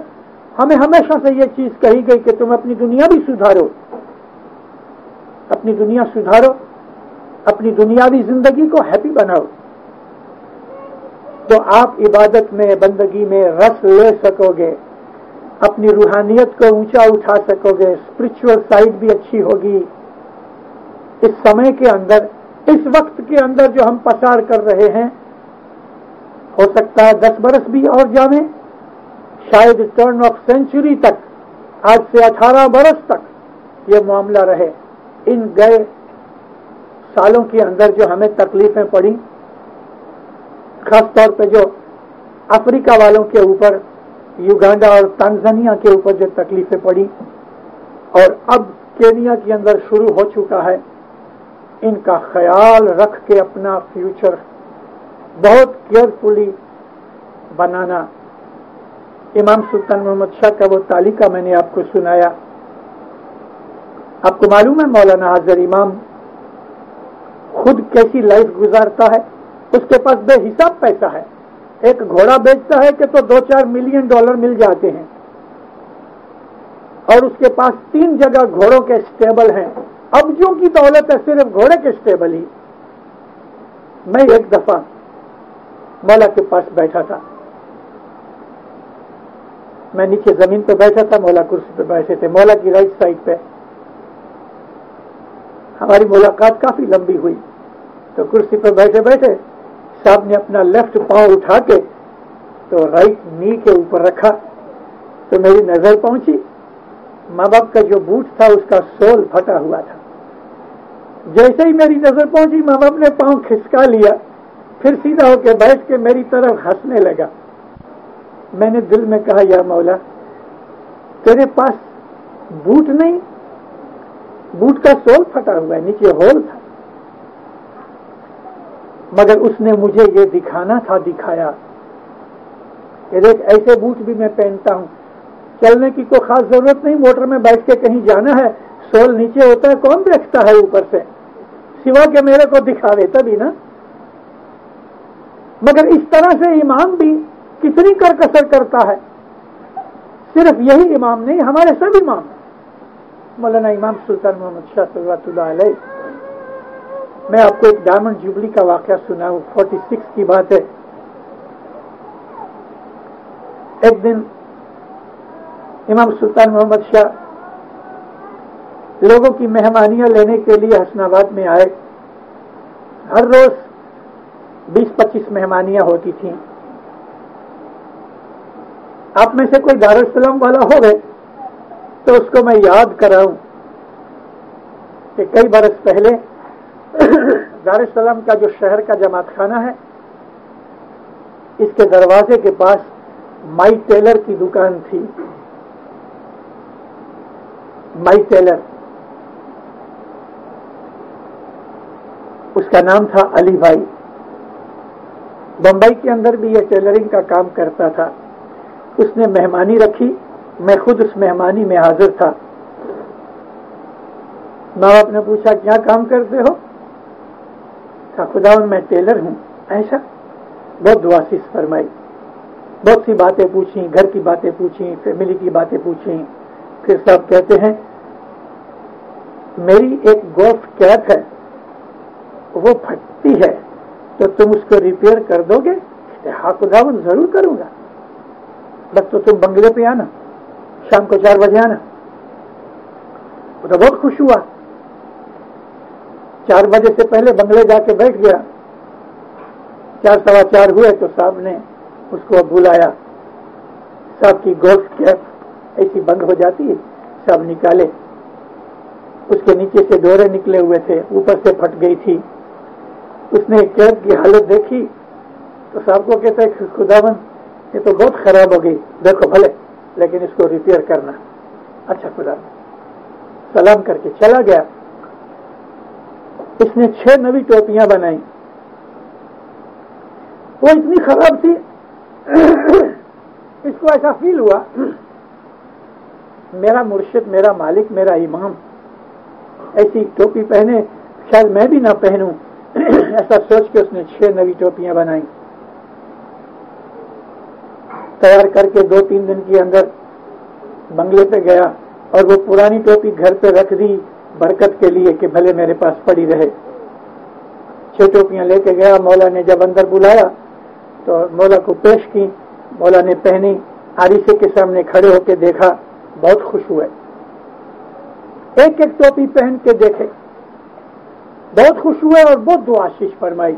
ہمیں ہمیشہ سے یہ چیز کہی گئی کہ تم اپنی دنیا بھی سدھارو, اپنی دنیا سدھارو, اپنی دنیاوی زندگی کو ہیپی بناؤ, تو آپ عبادت میں, بندگی میں رس لے سکو گے, اپنی روحانیت کو اونچا اٹھا سکو گے, اسپرچول سائڈ بھی اچھی ہوگی. اس سمے کے اندر, اس وقت کے اندر جو ہم پسار کر رہے ہیں, ہو سکتا ہے 10 برس بھی اور جانے, شاید ٹرن آف سینچری تک, آج سے 18 برس تک یہ معاملہ رہے. ان گئے سالوں کے اندر جو ہمیں تکلیفیں پڑی, خاص طور پہ جو افریقہ والوں کے اوپر, یوگانڈا اور تنزانیہ کے اوپر جو تکلیفیں پڑی, اور اب کینیا کے اندر شروع ہو چکا ہے, ان کا خیال رکھ کے اپنا فیوچر بہت کیئرفلی بنانا. امام سلطان محمد شاہ کا وہ تعلیقہ میں نے آپ کو سنایا. آپ کو معلوم ہے مولانا حاضر امام خود کیسی لائف گزارتا ہے. اس کے پاس بے حساب پیسہ ہے, ایک گھوڑا بیچتا ہے کہ تو $2-4 ملین مل جاتے ہیں, اور اس کے پاس 3 جگہ گھوڑوں کے اسٹیبل ہیں. اب جو کی دولت ہے صرف گھوڑے کے اسٹیبل ہی. میں ایک دفعہ مولا کے پاس بیٹھا تھا, میں نیچے زمین پہ بیٹھا تھا، مولا کرسی پہ بیٹھے تھے، مولا کی رائٹ سائڈ پہ. ہماری ملاقات کافی لمبی ہوئی. تو کرسی پہ بیٹھے بیٹھے صاحب نے اپنا لیفٹ پاؤں اٹھا کے تو رائٹ نی کے اوپر رکھا، تو میری نظر پہنچی، ماں باپ کا جو بوٹ تھا اس کا سول پھٹا ہوا تھا. جیسے ہی میری نظر پہنچی ماں باپ نے پاؤں کھسکا لیا، پھر سیدھا ہو کے بیٹھ کے میری طرف ہنسنے لگا. میں نے دل میں کہا یا مولا تیرے پاس بوٹ نہیں، بوٹ کا سول پھٹا ہوا ہے، نیچے ہول تھا. مگر اس نے مجھے یہ دکھانا تھا، دکھایا کہ دیکھ ایسے بوٹ بھی میں پہنتا ہوں، چلنے کی کوئی خاص ضرورت نہیں، موٹر میں بیٹھ کے کہیں جانا ہے سول نیچے ہوتا ہے، کون دیکھتا ہے اوپر سے سوا کہ میرے کو دکھا دیتا بھی نا. مگر اس طرح سے امام بھی کتنی کرکسر کرتا ہے. صرف یہی امام نہیں، ہمارے سب امام، مولانا امام سلطان محمد شاہ صلوات اللہ علیہ. میں آپ کو ایک ڈائمنڈ جوبلی کا واقعہ سناؤں، 46 کی بات ہے. ایک دن امام سلطان محمد شاہ لوگوں کی مہمانیاں لینے کے لیے حسن آباد میں آئے. ہر روز 20-25 مہمانیاں ہوتی تھیں. آپ میں سے کوئی دارالسلام والا ہو گئے تو اس کو میں یاد کراؤں کہ کئی برس پہلے دارالسلام کا جو شہر کا جماعت خانہ ہے، اس کے دروازے کے پاس مائی ٹیلر کی دکان تھی. مائی ٹیلر، اس کا نام تھا علی بھائی. بمبئی کے اندر بھی یہ ٹیلرنگ کا کام کرتا تھا. اس نے مہمانی رکھی، میں خود اس مہمانی میں حاضر تھا. ماں باپ نے پوچھا کیا کام کرتے ہو؟ کہا خداوند میں ٹیلر ہوں. ایسا؟ بہت دعاسیس فرمائی، بہت سی باتیں پوچھیں، گھر کی باتیں پوچھیں، فیملی کی باتیں پوچھیں. پھر صاحب کہتے ہیں میری ایک گولف کیپ ہے، وہ پھٹتی ہے تو تم اس کو ریپیئر کر دو گے؟ ہاں خداوند ضرور کروں گا، بس تو تم بنگلے پہ آنا، شام کو 4 بجے آنا. وہ تو بہت خوش ہوا، 4 بجے سے پہلے بنگلے جا کے بیٹھ گیا. 4:15 ہوئے تو صاحب نے اس کو بلایا. صاحب کی گولف کیپ ایسی بند ہو جاتی ہے، صاحب نکالے، اس کے نیچے سے ڈورے نکلے ہوئے تھے، اوپر سے پھٹ گئی تھی. اس نے کیپ کی حالت دیکھی تو صاحب کو کہتا ہے خداوند یہ تو بہت خراب ہو گئی، دیکھو بھلے لیکن اس کو ریپیئر کرنا. اچھا خداوند، سلام کر کے چلا گیا. اس نے 6 نئی ٹوپیاں بنائی. وہ اتنی خراب تھی اس کو ایسا فیل ہوا میرا مرشد، میرا مالک، میرا امام ایسی ٹوپی پہنے، شاید میں بھی نہ پہنوں. ایسا سوچ کے اس نے 6 نئی ٹوپیاں بنائی. تیار کر کے 2-3 دن کے اندر بنگلے پہ گیا اور وہ پرانی ٹوپی گھر پہ رکھ دی برکت کے لیے کہ بھلے میرے پاس پڑی رہے. 6 ٹوپیاں لے کے گیا. مولا نے جب اندر بلایا تو مولا کو پیش کی. مولا نے پہنی، عارضے کے سامنے کھڑے ہو کے دیکھا، بہت خوش ہوئے. ایک ایک ٹوپی پہن کے دیکھے، بہت خوش ہوئے اور بہت دعا آشیش فرمائی.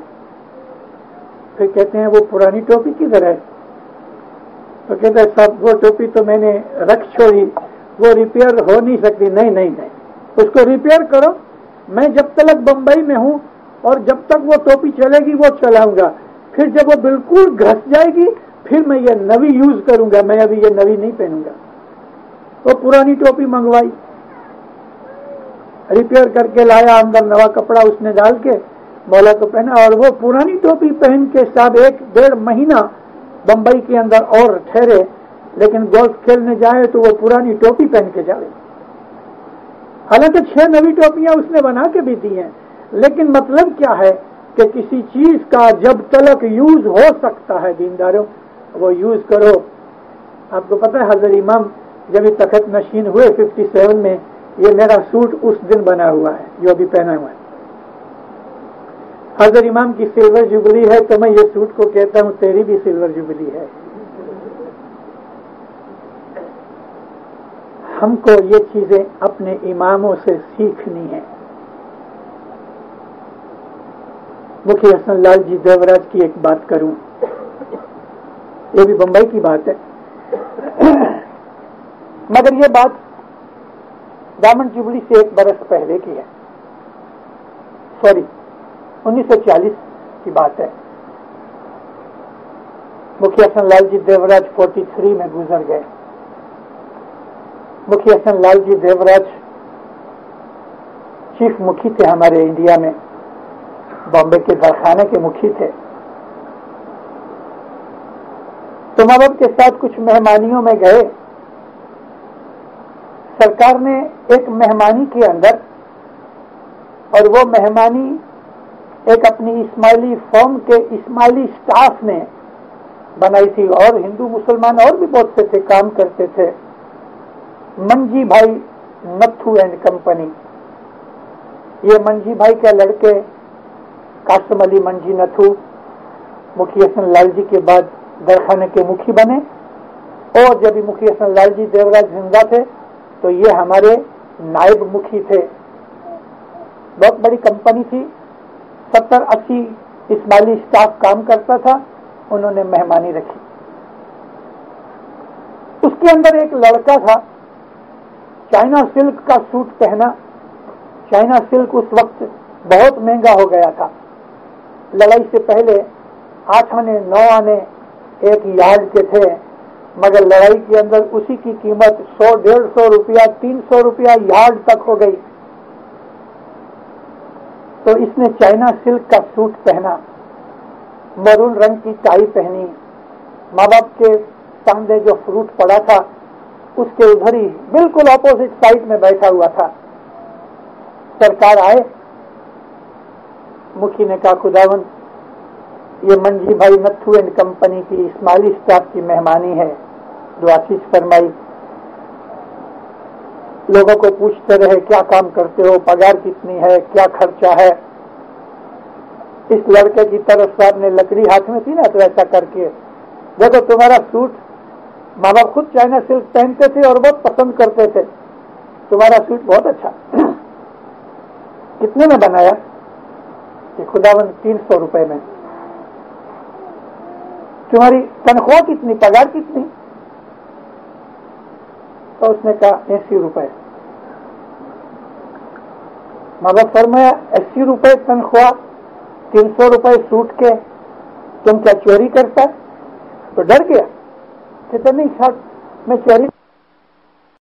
پھر کہتے ہیں وہ پرانی ٹوپی کدھر ہے؟ تو کہتے ہیں صاحب وہ ٹوپی تو میں نے رکھ چھوڑی، وہ ریپیئر ہو نہیں سکتی. نہیں، اس کو ریپیئر کرو. میں جب تک بمبئی میں ہوں اور جب تک وہ ٹوپی چلے گی وہ چلاؤں گا. پھر جب وہ بالکل گھس جائے گی پھر میں یہ نوی یوز کروں گا، میں ابھی یہ نوی نہیں پہنوں گا. وہ پرانی ٹوپی منگوائی، ریپیئر کر کے لایا، اندر نوا کپڑا اس نے ڈال کے مولا کو پہنا. اور وہ پرانی ٹوپی پہن کے صاحب 1-1.5 مہینہ بمبئی کے اندر اور ٹھہرے، لیکن گولف کھیلنے جائے تو وہ پرانی ٹوپی پہن کے جائے. حالانکہ 6 نئی ٹوپیاں اس نے بنا کے بھی دی ہیں، لیکن مطلب کیا ہے کہ کسی چیز کا جب تلک یوز ہو سکتا ہے دینداروں وہ یوز کرو. آپ کو پتہ ہے حضرت امام جب یہ تخت نشین ہوئے 57 میں، یہ میرا سوٹ اس دن بنا ہوا ہے جو ابھی پہنا ہوا ہے. حضرت امام کی سلور جوبلی ہے تو میں یہ سوٹ کو کہتا ہوں تیری بھی سلور جوبلی ہے. ہم کو یہ چیزیں اپنے اماموں سے سیکھنی ہیں. مکھی حسن لال جی دیوراج کی ایک بات کروں، یہ بھی بمبئی کی بات ہے، مگر یہ بات ڈائمنڈ جبلی سے 1 برس پہلے کی ہے، 1940 کی بات ہے. مکھی حسن لال جی دیوراج 43 میں گزر گئے. مکھی حسن لال جی دیوراج چیف مکھی تھے ہمارے انڈیا میں، بامبے کے درخانے کے مکھی تھے. تو ماں باپ کے ساتھ کچھ مہمانیوں میں گئے. سرکار نے ایک مہمانی کے اندر، اور وہ مہمانی ایک اپنی اسماعیلی فارم کے اسماعیلی سٹاف نے بنائی تھی، اور ہندو مسلمان اور بھی بہت سے تھے، کام کرتے تھے. منجی بھائی نتھو اینڈ کمپنی، یہ منجی بھائی کے لڑکے قاسم علی منجی نتھو مکھی حسن لال جی کے بعد درخانے کے مکھی بنے. اور جب مکھی حسن لال جی دیوراج زندہ تھے تو یہ ہمارے نائب مکھی تھے. بہت بڑی کمپنی تھی، 70-80 اسماعیلی سٹاف کام کرتا تھا. انہوں نے مہمانی رکھی. اس کے اندر ایک لڑکا تھا، چائنا سلک کا سوٹ پہنا. چائنا سلک اس وقت بہت مہنگا ہو گیا تھا. لڑائی سے پہلے 8 آنے 9 آنے 1 یارڈ کے تھے، مگر لڑائی کے اندر اسی کی قیمت 100-150 روپیہ 300 روپیہ یارڈ تک ہو گئی. تو اس نے چائنا سلک کا سوٹ پہنا، مرون رنگ کی ٹائی پہنی. ماں باپ کے سامنے جو فروٹ پڑا تھا اس کے ادھر ہی بالکل اپوزٹ سائڈ میں بیٹھا ہوا تھا. سرکار آئے. مکھی نے کہا خداوند یہ منجی بھائی نتھو اینڈ کمپنی کی اسماعیلی سٹاف کی مہمانی ہے، دعا آشیش فرمائی. لوگوں کو پوچھتے رہے کیا کام کرتے ہو، پگار کتنی ہے، کیا خرچہ ہے. اس لڑکے کی طرف صاحب نے لکڑی ہاتھ میں تھی نا، تو ایسا کر کے دیکھو تمہارا سوٹ ماں باپ خود چائنا سلک پہنتے تھے اور بہت پسند کرتے تھے، تمہارا سوٹ بہت اچھا. کتنے میں بنایا؟ کہ خداوند 300 روپے میں. تمہاری تنخواہ کتنی، پگار کتنی؟ تو اس نے کہا 80 روپے. ماں باپ فرمایا 80 روپے تنخواہ، 300 روپے سوٹ کے، تم کیا چوری کرتا ہے؟ تو ڈر گیا. کہتا نہیں صاحب میں چوری